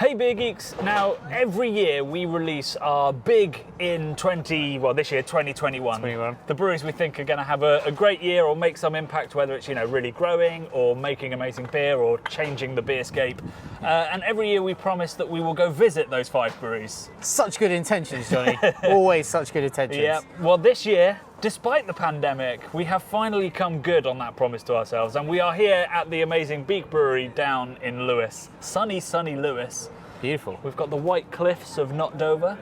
Hey Beer Geeks, now every year we release our big this year 2021. The breweries we think are going to have a great year or make some impact, whether it's really growing or making amazing beer or changing the beerscape. And every year we promise that we will go visit those 5 breweries. Such good intentions, Johnny. Always such good intentions. Yeah, well this year, despite the pandemic, we have finally come good on that promise to ourselves, and we are here at the amazing Beak Brewery down in Lewis. Sunny Lewis. Beautiful. We've got the white cliffs of Not Dover,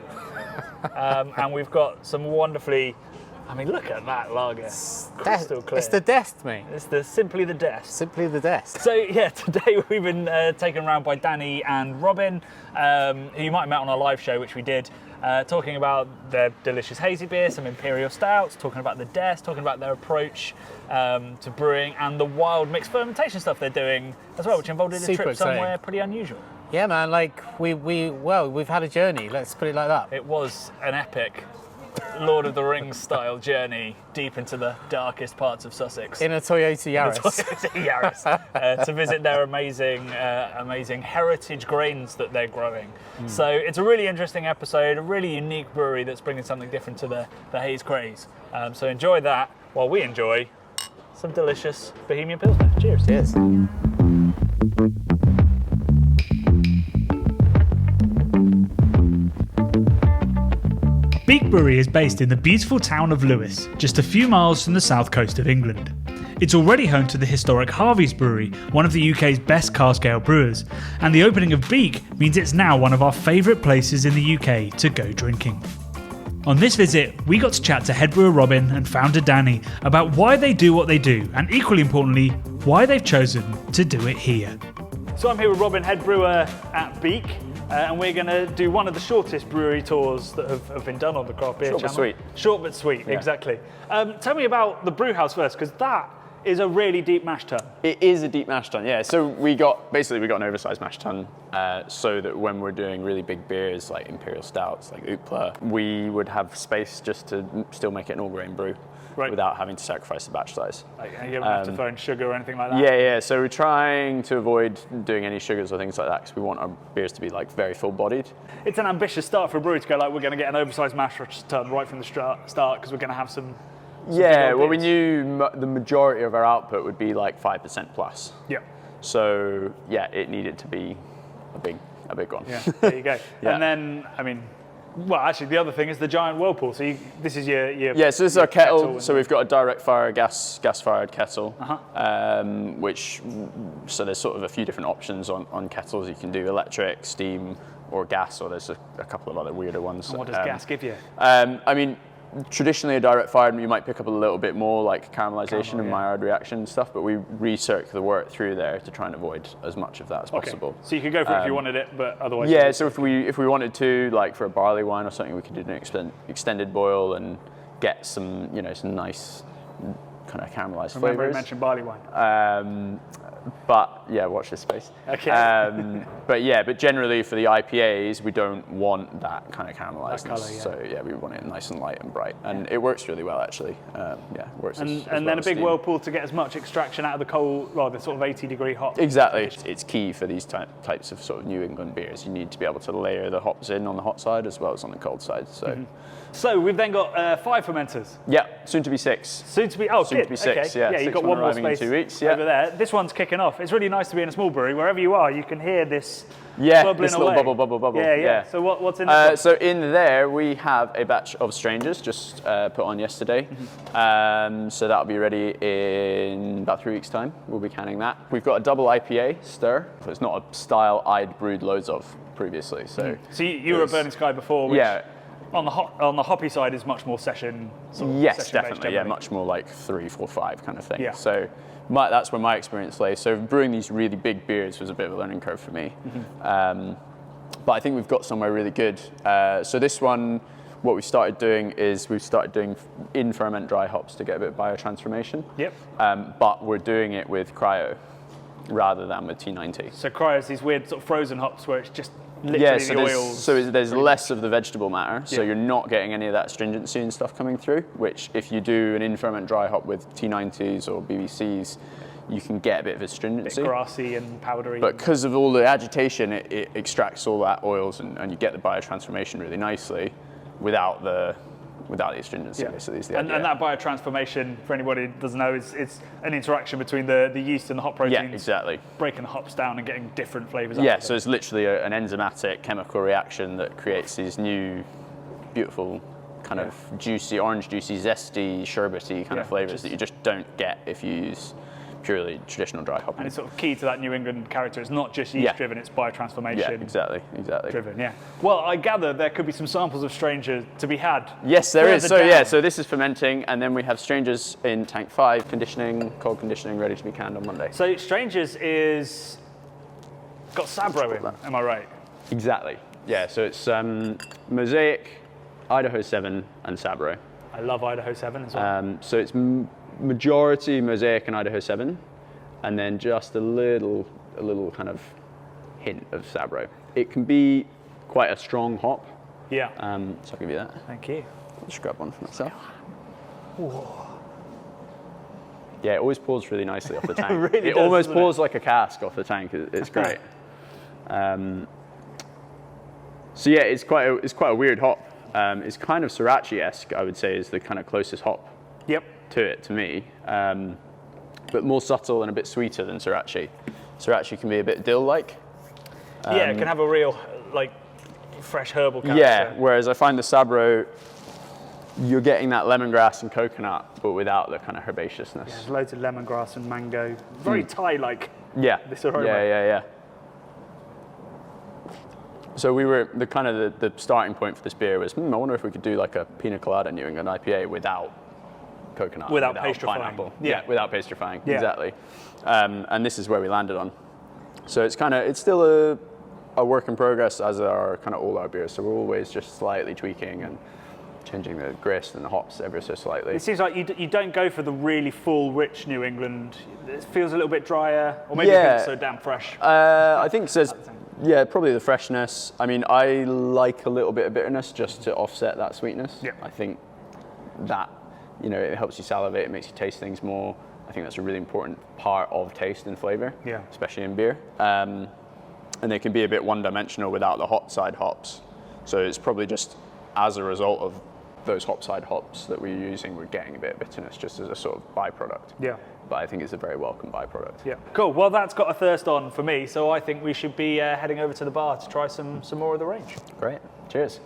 and we've got some wonderfully, look at that lager. Crystal clear. It's the best, mate. It's simply the best. Simply the best. So yeah, today we've been taken around by Danny and Robin, who you might have met on our live show, which we did, talking about their delicious hazy beer, some imperial stouts, talking about the desk, talking about their approach to brewing, and the wild mixed fermentation stuff they're doing as well, which involved a trip somewhere pretty unusual. Yeah, man. We've had a journey. Let's put it like that. It was an epic Lord of the Rings style journey deep into the darkest parts of Sussex. In a Toyota Yaris. To visit their amazing heritage grains that they're growing. So it's a really interesting episode, a really unique brewery that's bringing something different to the haze craze. So enjoy that while we enjoy some delicious Bohemian Pilsner. Cheers. Cheers. Beak Brewery is based in the beautiful town of Lewis, just a few miles from the south coast of England. It's already home to the historic Harvey's Brewery, one of the UK's best cask ale brewers, and the opening of Beak means it's now one of our favourite places in the UK to go drinking. On this visit, we got to chat to head brewer Robin and founder Danny about why they do what they do, and equally importantly, why they've chosen to do it here. So I'm here with Robin, head brewer at Beak. And we're going to do one of the shortest brewery tours that have been done on the Craft Beer Channel. Short but sweet. Short but sweet, yeah. Exactly. Tell me about the Brewhouse first, because that is a really deep mash tun. It is a deep mash tun, yeah. So we got an oversized mash tun, so that when we're doing really big beers like imperial stouts, like Oopla, we would have space just to still make it an all-grain brew. Right. Without having to sacrifice the batch size. You don't have to throw in sugar or anything like that? Yeah. So we're trying to avoid doing any sugars or things like that because we want our beers to be very full-bodied. It's an ambitious start for a brewery to go we're going to get an oversized mash tun right from the start because we're going to have some yeah, well, we knew the majority of our output would be 5% plus. Yeah. So yeah, it needed to be a big one. Yeah, there you go. Yeah. And then, well, actually, the other thing is the giant whirlpool. So this is your yeah. So this is our kettle. So we've got a direct fire gas-fired kettle, so there's sort of a few different options on kettles. You can do electric, steam, or gas, or there's a couple of other weirder ones. And what does gas give you? Traditionally a direct fire, you might pick up a little bit more caramelization and Maillard reaction and stuff, but we recircle the wort through there to try and avoid as much of that as possible. So you could go for it if you wanted it, but otherwise. Yeah. So if we wanted to, for a barley wine or something, we could do an extended boil and get some some nice kind of caramelized flavors. Remember, I mentioned barley wine. But yeah, watch this space. Okay. But generally for the IPAs, we don't want that kind of caramelized. That colour, yeah. So yeah, we want it nice and light and bright, and it works really well actually. It works. And then a big whirlpool to get as much extraction out of the coal, the sort of 80-degree hop. Exactly. It's key for these types of sort of New England beers. You need to be able to layer the hops in on the hot side as well as on the cold side. So. Mm-hmm. So we've then got 5 fermenters. Yeah, soon to be 6. Soon to be 6. Okay. Yeah, you've got one more space in 2 weeks. over there. This one's kicking off. It's really nice to be in a small brewery. Wherever you are, you can hear this bubbling this away. little bubble. Yeah. So what's in this one? So in there we have a batch of Strangers just put on yesterday. Mm-hmm. So that'll be ready in about 3 weeks' time. We'll be canning that. We've got a double IPA stir. So it's not a style I'd brewed loads of previously. So you were at Burning Sky before, which on the hoppy side is much more session. Yes, definitely. Yeah, much more 3, 4, 5 kind of thing. Yeah. So that's where my experience lay. So brewing these really big beers was a bit of a learning curve for me. Mm-hmm. But I think we've got somewhere really good. So this one, what we started doing is in ferment dry hops to get a bit of biotransformation. Yep. But we're doing it with cryo rather than with T90. So cryo is these weird sort of frozen hops where it's just literally the oils. So there's less of the vegetable matter, so you're not getting any of that astringency and stuff coming through, which if you do an in-ferment dry hop with T90s or BBCs, you can get a bit of Bit astringency. grassy and powdery. But because of all the agitation, it extracts all that oils and you get the biotransformation really nicely without the astringency. Basically, is the idea. And that biotransformation, for anybody who doesn't know, is it's an interaction between the yeast and the hop proteins. Yeah, exactly. Breaking the hops down and getting different flavours out Yeah, of so it. it's literally an enzymatic chemical reaction that creates these new, beautiful, kind of juicy, orange juicy, zesty, sherbety kind of flavours that you just don't get if you use purely traditional dry hopping. And it's sort of key to that New England character. It's not just yeast driven, it's biotransformation Yeah, exactly. driven. Yeah. Well, I gather there could be some samples of Stranger to be had. Yes, there is. further So down. so this is fermenting, and then we have Strangers in tank 5, cold conditioning, ready to be canned on Monday. So Strangers is got Sabro in, am I right? Exactly. Yeah, so it's Mosaic, Idaho 7, and Sabro. I love Idaho 7 as well. So it's majority Mosaic and Idaho 7, and then just a little kind of hint of Sabro. It can be quite a strong hop. Yeah. So I'll give you that. Thank you. I'll just grab one for myself. Yeah, it always pours really nicely off the tank. really it does, almost doesn't it? pours like a cask off the tank. It's great. So yeah, it's quite a weird hop. It's kind of Sriracha-esque, I would say, is the kind of closest hop Yep. to it to me, but more subtle and a bit sweeter than Sriracha. Sriracha can be a bit dill-like. Yeah, it can have a real like fresh herbal character. Yeah, whereas I find the Sabro, you're getting that lemongrass and coconut, but without the kind of herbaceousness. There's loads of lemongrass and mango. Very Thai-like. Yeah. This aroma. Yeah. So we were the starting point for this beer was, I wonder if we could do like a pina colada New England IPA without coconut, Without pastrifying. pineapple. Yeah. Without pastrifying. Yeah. Exactly. And this is where we landed on. So it's still a work in progress, as are kind of all our beers. So we're always just slightly tweaking and changing the grist and the hops ever so slightly. It seems like you don't go for the really full, rich New England. It feels a little bit drier, or maybe because it's so damn fresh. I think it says, probably the freshness. I mean, I like a little bit of bitterness just to offset that sweetness. Yeah. I think that, it helps you salivate, it makes you taste things more. I think that's a really important part of taste and flavor, especially in beer. And they can be a bit one-dimensional without the hot side hops. So it's probably just as a result of those hop side hops that we're using, we're getting a bit of bitterness just as a sort of byproduct. Yeah. But I think it's a very welcome byproduct. Yeah. Cool. Well, that's got a thirst on for me, so I think we should be heading over to the bar to try some more of the range. Great. Cheers.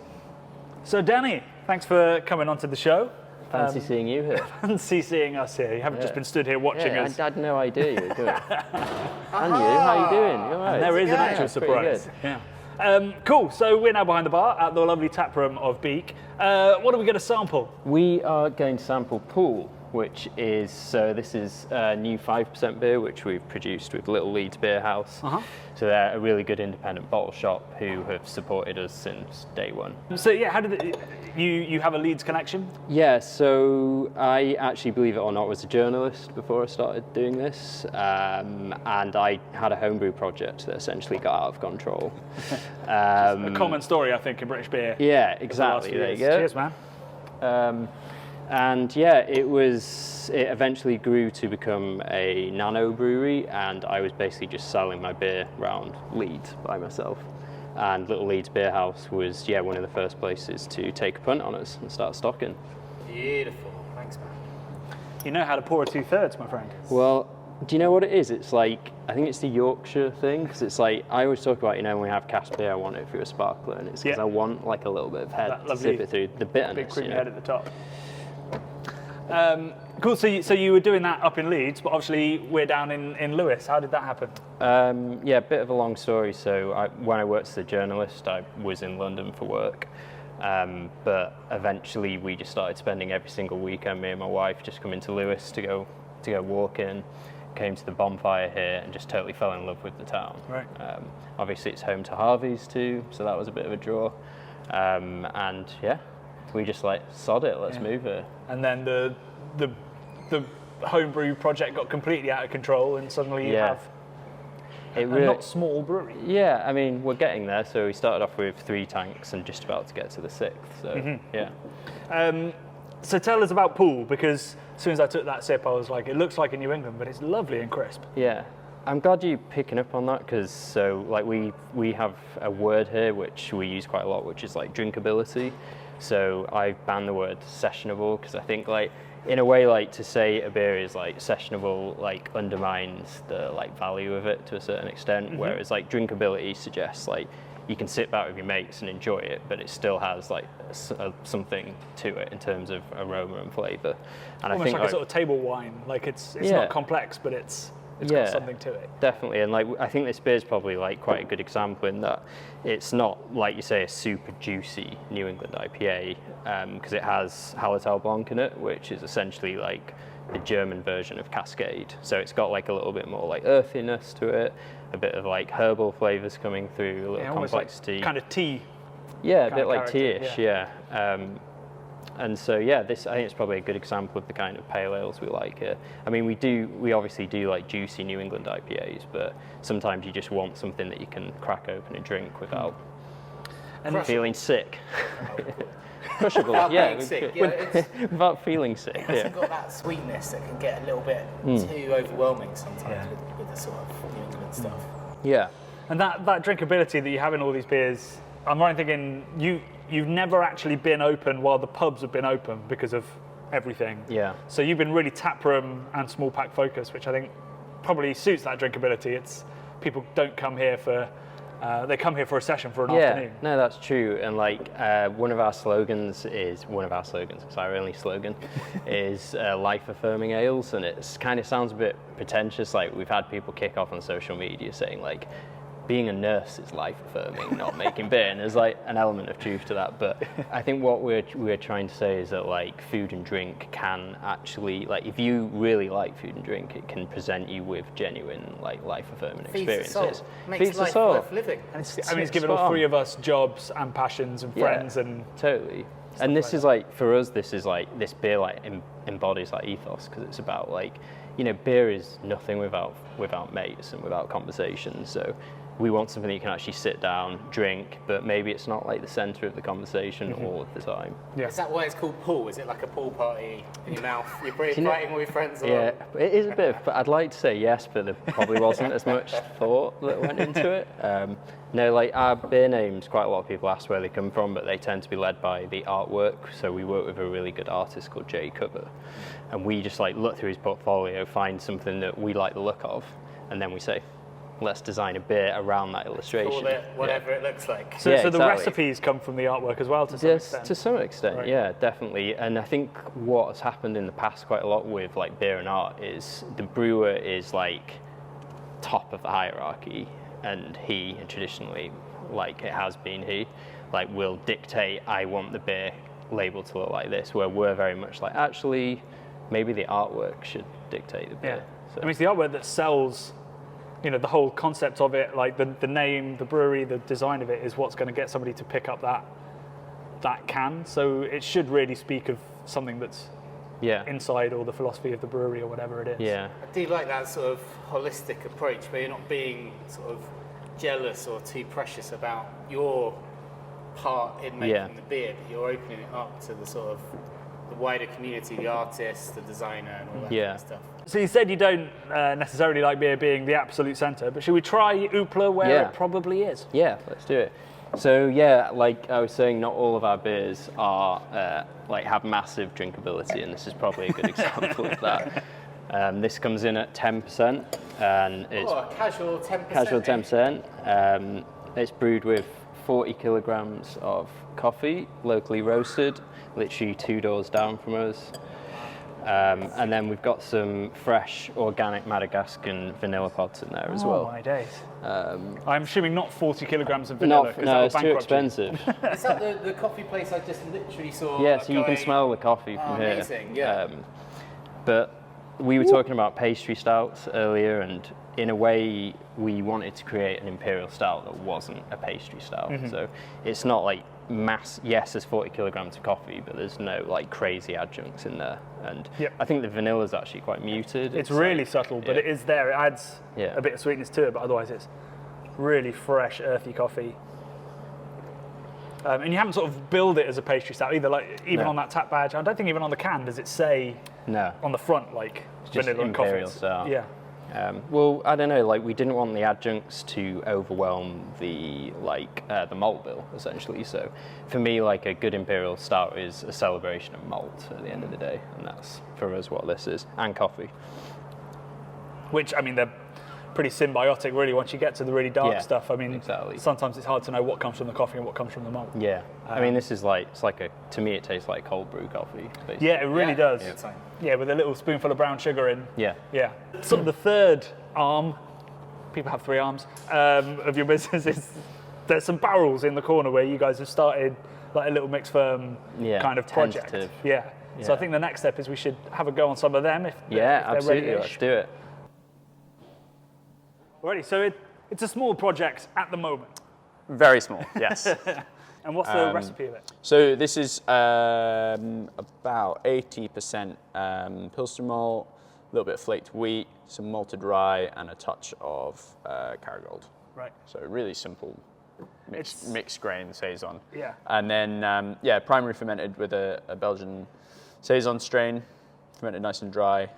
So, Danny, thanks for coming onto the show. Fancy seeing you here. Fancy seeing us here. You haven't just been stood here watching Yeah, us. I had no idea you were doing it. And you, how you doing? You all right? And there is an actual That's pretty surprise. good. Yeah. Cool. So we're now behind the bar at the lovely tap room of Beak. What are we going to sample? We are going to sample Pool, which is, so this is a new 5% beer, which we've produced with Little Leeds Beer House. So they're a really good independent bottle shop who have supported us since day one. So yeah, how did you have a Leeds connection? Yeah, so I actually, believe it or not, was a journalist before I started doing this, and I had a homebrew project that essentially got out of control. A common story, I think, in British beer. Yeah, the last exactly. few There you years. go. Cheers, man. And yeah, it eventually grew to become a nano brewery, and I was basically just selling my beer around Leeds by myself. And Little Leeds Beer House was, one of the first places to take a punt on us and start stocking. Beautiful. Thanks, man. You know how to pour a 2/3, my friend. Well, do you know what it is? It's like, I think it's the Yorkshire thing, because it's like, I always talk about, when we have cask beer, I want it through a sparkler, and it's because I want like a little bit of head That to lovely zip it through the bitterness. Big creamy head at the top. Cool. So you were doing that up in Leeds, but obviously we're down in Lewis. How did that happen? A bit of a long story. So when I worked as a journalist, I was in London for work. But eventually we just started spending every single weekend, me and my wife, just coming to Lewis to go walking. Came to the bonfire here and just totally fell in love with the town. Right. Obviously it's home to Harvey's too, so that was a bit of a draw. And we just like, sod it, let's move here. And then the homebrew project got completely out of control, and suddenly you have a not small brewery. Yeah, I mean, we're getting there. So we started off with 3 tanks and just about to get to the 6th. So So tell us about Pool, because as soon as I took that sip, I was like, it looks like in New England, but it's lovely and crisp. Yeah, I'm glad you're picking up on that, because so like we have a word here which we use quite a lot, which is like drinkability. So I banned the word sessionable, because I think like in a way, like to say a beer is like sessionable like undermines the like value of it to a certain extent, whereas like drinkability suggests like you can sit back with your mates and enjoy it, but it still has like something to it in terms of aroma and flavour. And Almost I think like a sort of table wine. Like it's not complex, but it's got something to it. Definitely, and like I think this beer is probably like quite a good example in that it's not like you say a super juicy New England IPA, because it has Hallertau Blanc in it, which is essentially like the German version of Cascade. So it's got like a little bit more like earthiness to it, a bit of like herbal flavours coming through, a little complexity. Like kind of tea. Yeah, a bit like tea-ish, yeah. And so yeah, this I think it's probably a good example of the kind of pale ales we like here. I mean, we obviously do like juicy New England IPAs, but sometimes you just want something that you can crack open and drink without feeling sick. Crushable, without feeling sick. It hasn't got that sweetness that can get a little bit too overwhelming sometimes with the sort of New England stuff. Yeah. And that drinkability that you have in all these beers, I'm right thinking you've never actually been open while the pubs have been open because of everything. Yeah. So you've been really taproom and small pack focused, which I think probably suits that drinkability. It's people don't come here for they come here for a session for an afternoon. No, that's true. And like one of our slogans, it's our only slogan, is life affirming ales, and it kind of sounds a bit pretentious. Like we've had people kick off on social media saying like, being a nurse is life affirming, not making beer, and there's like an element of truth to that. But I think what we're trying to say is that like food and drink can actually, like if you really like food and drink, it can present you with genuine like life affirming experiences. Makes life worth living. And it's given all three of us jobs and passions and friends and totally. And this is like for us, this beer like embodies that ethos, because it's about like, you know, beer is nothing without mates and without conversation. So we want something that you can actually sit down, drink, but maybe it's not like the centre of the conversation all of the time. Yeah. Is that why it's called pool? Is it like a pool party in your mouth? You're fighting with your friends along? Yeah, it is a bit of, but I'd like to say yes, but there probably wasn't as much thought that went into it. No, like our beer names, quite a lot of people ask where they come from, but they tend to be led by the artwork. So we work with a really good artist called Jay Cover, and we just like look through his portfolio, find something that we like the look of, and then we say, let's design a beer around that illustration. Call it whatever it looks like. So the recipes come from the artwork as well to some extent? To some extent, right. Yeah, definitely. And I think what has happened in the past quite a lot with like beer and art is the brewer is like top of the hierarchy, and traditionally, like it has been like will dictate, I want the beer label to look like this, where we're very much like, actually, maybe the artwork should dictate the beer. Yeah. So. I mean, it's the artwork that sells. You know, the whole concept of it, like the name, the brewery, the design of it is what's going to get somebody to pick up that can. So it should really speak of something that's inside, or the philosophy of the brewery, or whatever it is. Yeah. I do like that sort of holistic approach, where you're not being sort of jealous or too precious about your part in making the beer, but you're opening it up to the sort of the wider community, the artist, the designer, and all that kind of stuff. So you said you don't necessarily like beer being the absolute centre, but should we try Oopla where it probably is? Yeah, let's do it. So yeah, like I was saying, not all of our beers are like have massive drinkability, and this is probably a good example of that. This comes in at 10%, and it's a casual 10%. Casual 10%. It's brewed with 40 kilograms of coffee, locally roasted, literally 2 doors down from us. And then we've got some fresh organic Madagascan vanilla pods in there as well. Oh my days. I'm assuming not 40 kilograms of vanilla. No, it's too expensive. Is that the coffee place I just literally saw? Yeah, so you can smell the coffee from here. Amazing, yeah. But we were talking about pastry stouts earlier, and in a way we wanted to create an imperial stout that wasn't a pastry stout. So it's not like yes, there's 40 kilograms of coffee, but there's no like crazy adjuncts in there. And I think the vanilla is actually quite muted. It's really subtle, but it is there. It adds a bit of sweetness to it, but otherwise it's really fresh, earthy coffee. And you haven't sort of billed it as a pastry stout either, like even No. on that tap badge. I don't think even on the can does it say No. on the front like just vanilla and coffee. imperial stout. Yeah. Well, I don't know. Like, we didn't want the adjuncts to overwhelm the malt bill, essentially. So, for me, like a good imperial stout is a celebration of malt at the end of the day, and that's for us what this is, and coffee. Which, I mean, they're pretty symbiotic, really. Once you get to the really dark Yeah, stuff, I mean, exactly. sometimes it's hard to know what comes from the coffee and what comes from the malt. Yeah. I mean, this is to me, it tastes like cold brew coffee. Basically. Yeah, it really does. Yeah, same. Yeah, with a little spoonful of brown sugar in. Yeah. Yeah. Sort of the third arm, people have 3 arms, of your business is there's some barrels in the corner where you guys have started like a little mix firm kind of project. tentative. Yeah. So I Yeah. think the next step is we should have a go on some of them if Yeah, if they're absolutely. ready-ish. Let's do it. Alrighty, so it's a small project at the moment. Very small, yes. And what's the recipe of it? So this is about 80% Pilsner malt, a little bit of flaked wheat, some malted rye, and a touch of Carrigold. Right. So really simple mixed grain saison. Yeah. And then primary fermented with a Belgian saison strain, fermented nice and dry.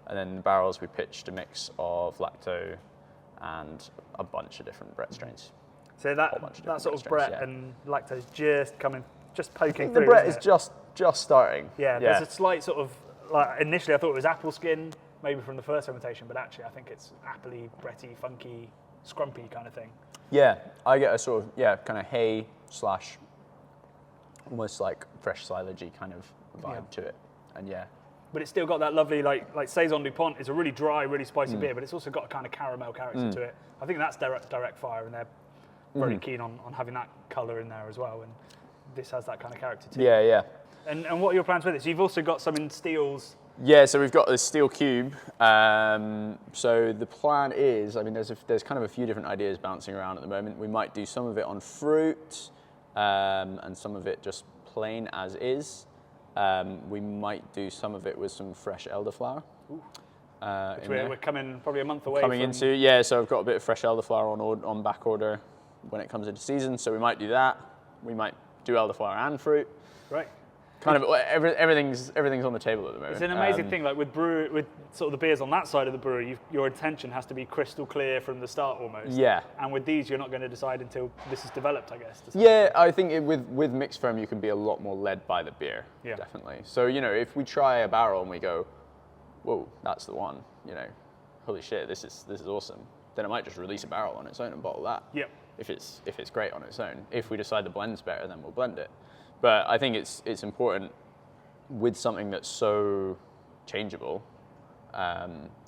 And then in the barrels we pitched a mix of lacto and a bunch of different Brett strains. So bunch of that sort of different Brett strains, and lactose just poking The through. Brett isn't is it? just starting. Yeah, there's a slight sort of, like initially I thought it was apple skin, maybe from the first fermentation, but actually I think it's appley, bretty, funky, scrumpy kind of thing. Yeah, I get a sort of, kind of hay / almost like fresh silagey kind of vibe to it. And yeah. But it's still got that lovely, like Saison DuPont is a really dry, really spicy beer, but it's also got a kind of caramel character to it. I think that's direct fire, and they're very keen on having that colour in there as well. And this has that kind of character too. Yeah. And what are your plans with this? You've also got some in steels. Yeah, so we've got this steel cube. So the plan is, I mean, there's kind of a few different ideas bouncing around at the moment. We might do some of it on fruit, and some of it just plain as is. We might do some of it with some fresh elderflower. Which we're coming probably a month away coming from. into, yeah, so I've got a bit of fresh elderflower on back order when it comes into season, so we might do that. We might do elderflower and fruit. Right. Kind of everything's on the table at the moment. It's an amazing thing, like with sort of the beers on that side of the brewery, your intention has to be crystal clear from the start almost. Yeah. And with these, you're not going to decide until this is developed, I guess. Yeah, I think with mixed firm, you can be a lot more led by the beer. Yeah. Definitely. So, if we try a barrel and we go, whoa, that's the one, holy shit, this is awesome, then I might just release a barrel on its own and bottle that. Yep. If it's great on its own. If we decide the blend's better, then we'll blend it. But I think it's important with something that's so changeable,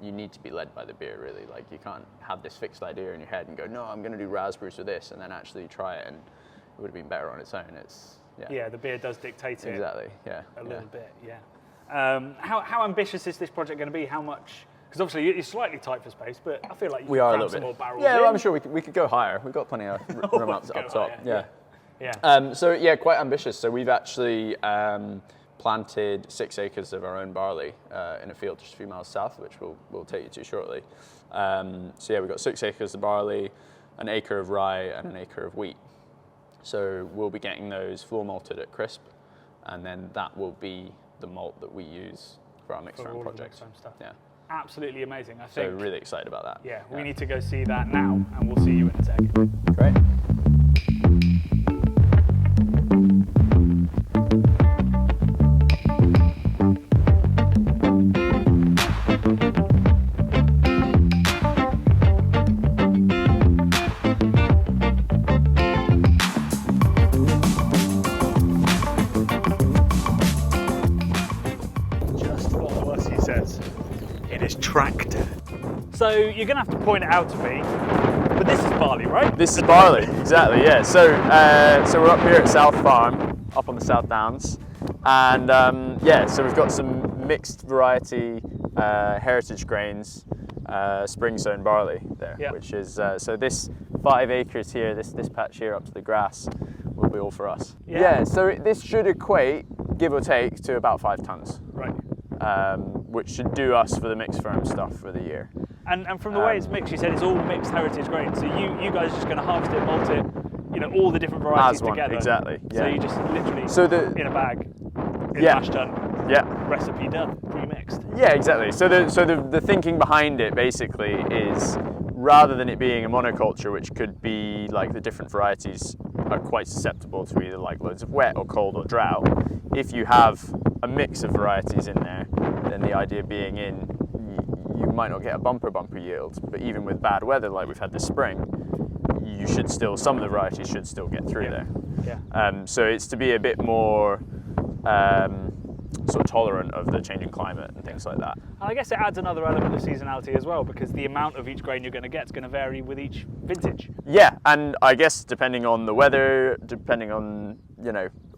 you need to be led by the beer, really. Like, you can't have this fixed idea in your head and go, no, I'm going to do raspberries with this, and then actually try it, and it would have been better on its own. Yeah, the beer does dictate it. Exactly, yeah. A little bit, yeah. How ambitious is this project going to be? How much? Because obviously you're slightly tight for space, but I feel like you We can are a cram little some bit. more barrels Yeah, in. well, I'm sure we could go higher. We've got plenty of room up Go top. higher, Yeah. Yeah. So yeah, quite ambitious. So we've actually planted 6 acres of our own barley in a field just a few miles south, which we'll take you to shortly. So yeah, we've got 6 acres of barley, an acre of rye, and an acre of wheat. So we'll be getting those floor malted at crisp, and then that will be the malt that we use for our mixed For round all of the project. mixed round stuff. Yeah. Absolutely amazing. I So think. really excited about that. Yeah, we need to go see that now, and we'll see you in a second. Great. Just follow us, he says, in his tractor. So you're going to have to point it out to me, but this is barley, right? This is barley, exactly, yeah. So we're up here at South Farm, up on the South Downs, and so we've got some mixed variety heritage grains, spring sown barley there, which is so this 5 acres here, this patch here up to the grass, will be all for us. Yeah. So this should equate, give or take, to about 5 tons. Right. Which should do us for the mixed firm stuff for the year. And from the way it's mixed, you said it's all mixed heritage grain. So you guys are just going to harvest it, malt it, all the different varieties As one, together. exactly. So Yeah. you just literally So in a bag, in Yeah. a mash tun, Yeah. recipe done, pre-mixed. Yeah, exactly. So the thinking behind it basically is, rather than it being a monoculture, which could be like the different varieties are quite susceptible to either like loads of wet or cold or drought, if you have a mix of varieties in there, then the idea being you might not get a bumper yield, but even with bad weather like we've had this spring, you should still, some of the varieties should still get through there. Yeah. So it's to be a bit more sort of tolerant of the changing climate and things like that. And I guess it adds another element of seasonality as well, because the amount of each grain you're going to get is going to vary with each vintage. Yeah, and I guess depending on the weather, depending on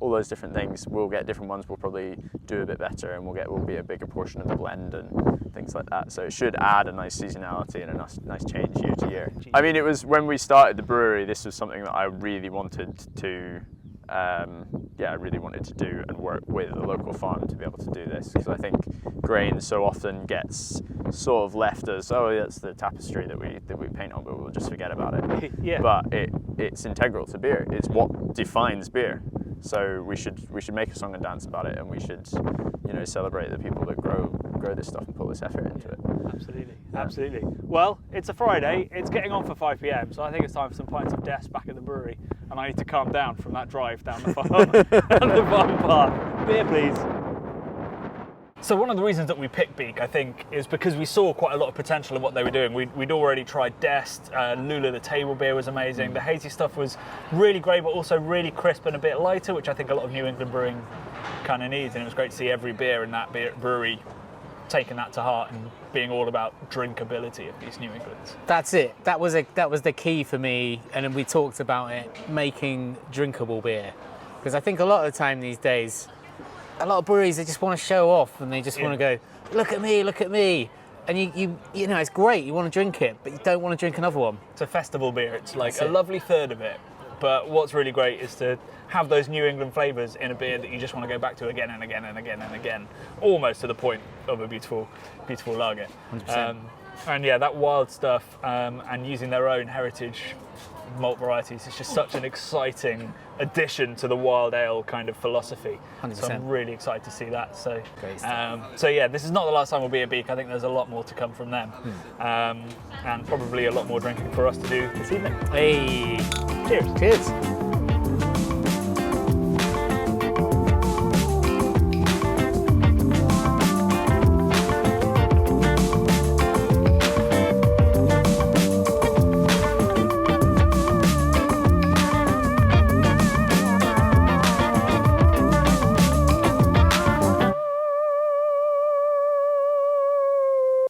all those different things, we'll get different ones. We'll probably do a bit better, and we'll be a bigger portion of the blend and things like that. So it should add a nice seasonality and a nice change year to year. I mean, it was when we started the brewery. This was something that I really wanted to. I really wanted to do and work with a local farm to be able to do this, because I think grain so often gets sort of left as, oh, that's the tapestry that we paint on, but we'll just forget about it. Yeah. But it's integral to beer. It's what defines beer. So we should make a song and dance about it, and we should celebrate the people that grow this stuff and put this effort into it. Absolutely. Well, it's a Friday. It's getting on for 5 p.m, so I think it's time for some pints of Des back at the brewery, and I need to calm down from that drive down the farm, down the farm path. Beer, please. So one of the reasons that we picked Beak, I think, is because we saw quite a lot of potential in what they were doing. We'd already tried Dest, Lula, the table beer was amazing. The hazy stuff was really great, but also really crisp and a bit lighter, which I think a lot of New England brewing kind of needs. And it was great to see every beer in that brewery taking that to heart and being all about drinkability of these New Englands. That's it. That was the key for me, and we talked about it, making drinkable beer. Because I think a lot of the time these days, a lot of breweries, they just want to show off, and they just want to go, look at me. And you it's great, you want to drink it, but you don't want to drink another one. It's a festival beer. It's like a lovely third of it. But what's really great is to have those New England flavours in a beer that you just want to go back to again and again and again and again, almost to the point of a beautiful, beautiful lager. 100%. And yeah, that wild stuff and using their own heritage malt varieties is just such an exciting addition to the wild ale kind of philosophy. 100%. So I'm really excited to see that. So, Great stuff. so yeah, this is not the last time we'll be at Beak. I think there's a lot more to come from them, and probably a lot more drinking for us to do this evening. Hey, Cheers. cheers.